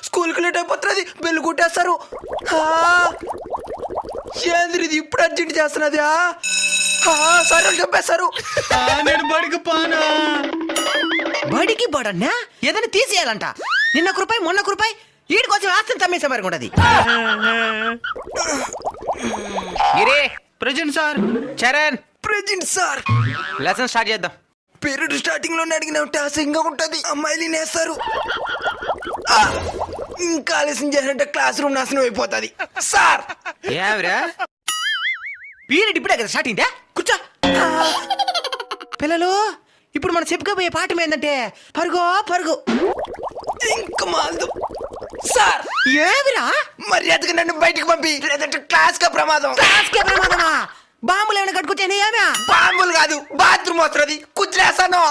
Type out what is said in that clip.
స్కూల్కి late అయిపోతున్నది, bell కొట్టేస్తారు. ఏంద్ర ఇది ఇప్పుడు అర్జెంట్ చేస్తున్నది? సార్ వాళ్ళు చెప్పేస్తారు. నేను బడికి పానా. బడికి బడన్నా ఏదైనా తీసేయాలంట. నిన్న రూపాయి మొన్న రూపాయి వీడి కోసం ఆస్తిని తమ్మేసే మరి ఉంటది. Giri present sir. Charan present sir. Lesson start చేద్దాం. పీరియడ్ స్టార్టింగ్ లోనే అడిగిన టాసింగ్ ఉంటది, అమ్మాయిలు నేస్తారు. ఇంకా ఆలస్యం చేసినట్టే క్లాస్ రూమ్ నాశనం అయిపోతుంది సార్. ఏమిరా పీరియడ్ ఇప్పుడే కదా స్టార్ట్ అయిందా? కూర్చో. పిల్లలు ఇప్పుడు మనం చెప్పుకోబోయే పాఠం ఏంటంటే పరుగో పరుగు. ఇంకా మాల్దు సార్. ఏమిరా మర్యాదగా నన్ను బయటికి పంపి, లేదంటే క్లాస్ కా ప్రమాదం. క్లాస్కే ప్రమాదమా? బాంబులు ఏమైనా కట్టుకొచ్చానే? ఏమే బాంబులు కాదు, బాత్రూమ్ వస్తుంది, కుదిలేసాను.